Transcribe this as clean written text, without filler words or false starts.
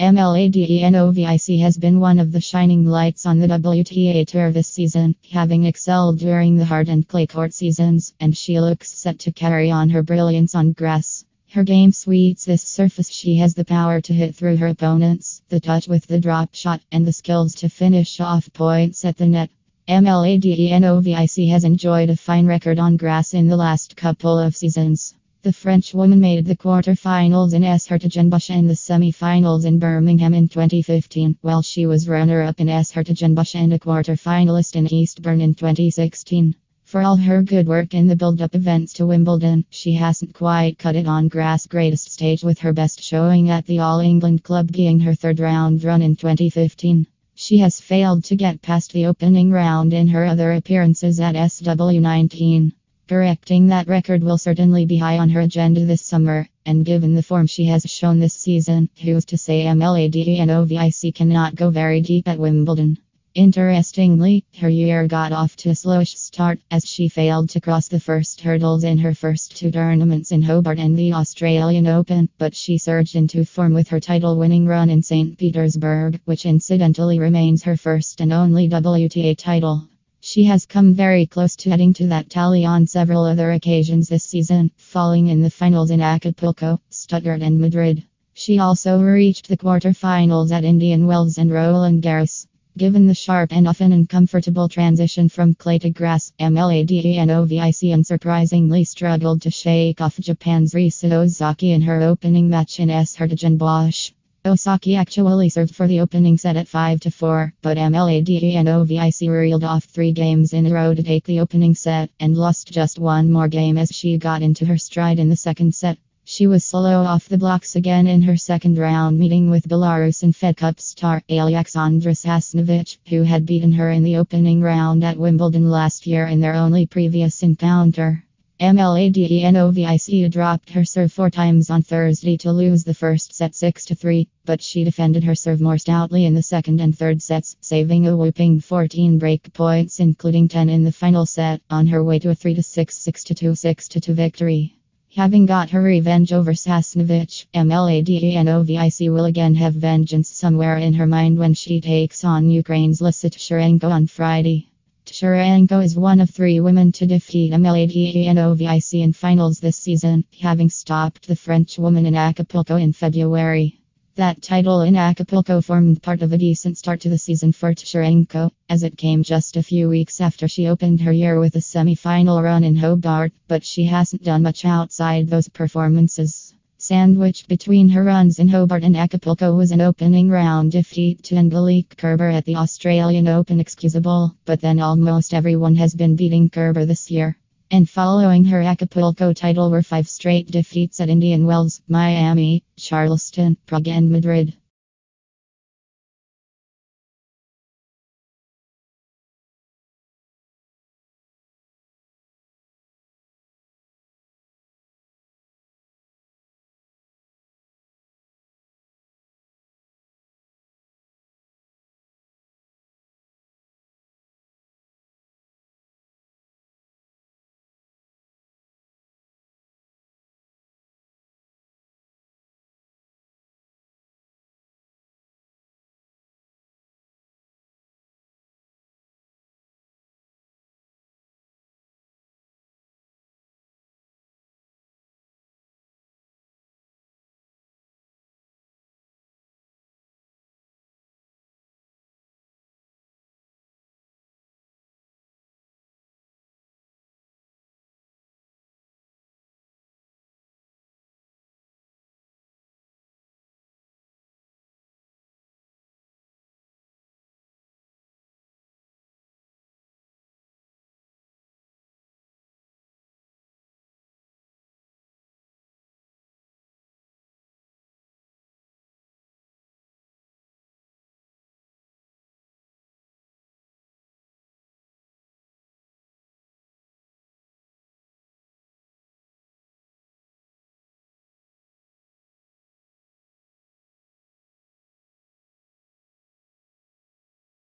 Mladenovic has been one of the shining lights on the WTA Tour this season, having excelled during the hard and clay court seasons, and she looks set to carry on her brilliance on grass. Her game suits this surface. She has the power to hit through her opponents, the touch with the drop shot, and the skills to finish off points at the net. Mladenovic has enjoyed a fine record on grass in the last couple of seasons. The French woman made the quarterfinals in Hertogenbosch and the semi-finals in Birmingham in 2015, while she was runner-up in Hertogenbosch and a quarter-finalist in Eastbourne in 2016. For all her good work in the build-up events to Wimbledon, she hasn't quite cut it on grass' greatest stage, with her best showing at the All England Club being her third-round run in 2015. She has failed to get past the opening round in her other appearances at SW19. Correcting that record will certainly be high on her agenda this summer, and given the form she has shown this season, who's to say Mladenovic cannot go very deep at Wimbledon. Interestingly, her year got off to a slowish start, as she failed to cross the first hurdles in her first two tournaments in Hobart and the Australian Open, but she surged into form with her title-winning run in St. Petersburg, which incidentally remains her first and only WTA title. She has come very close to adding to that tally on several other occasions this season, falling in the finals in Acapulco, Stuttgart and Madrid. She also reached the quarterfinals at Indian Wells and Roland Garros. Given the sharp and often uncomfortable transition from clay to grass, Mladenovic unsurprisingly struggled to shake off Japan's Risa Ozaki in her opening match in Hertogenbosch. Osaki actually served for the opening set at 5-4, but Mladenovic reeled off 3 games in a row to take the opening set, and lost just one more game as she got into her stride in the second set. She was solo off the blocks again in her second round meeting with Belarusian Fed Cup star Alexandra Sasnovich, who had beaten her in the opening round at Wimbledon last year in their only previous encounter. Mladenovic dropped her serve 4 times on Thursday to lose the first set 6-3, but she defended her serve more stoutly in the second and third sets, saving a whopping 14 break points, including 10 in the final set, on her way to a 3-6, 6-2, 6-2 victory. Having got her revenge over Sasnovich, Mladenovic will again have vengeance somewhere in her mind when she takes on Ukraine's Lesia Tsurenko on Friday. Tsurenko is one of 3 women to defeat Mladenovic in finals this season, having stopped the French woman in Acapulco in February. That title in Acapulco formed part of a decent start to the season for Tsurenko, as it came just a few weeks after she opened her year with a semi-final run in Hobart, but she hasn't done much outside those performances. Sandwiched between her runs in Hobart and Acapulco was an opening round defeat to Angelique Kerber at the Australian Open, excusable, but then almost everyone has been beating Kerber this year. And following her Acapulco title were 5 straight defeats at Indian Wells, Miami, Charleston, Prague and Madrid.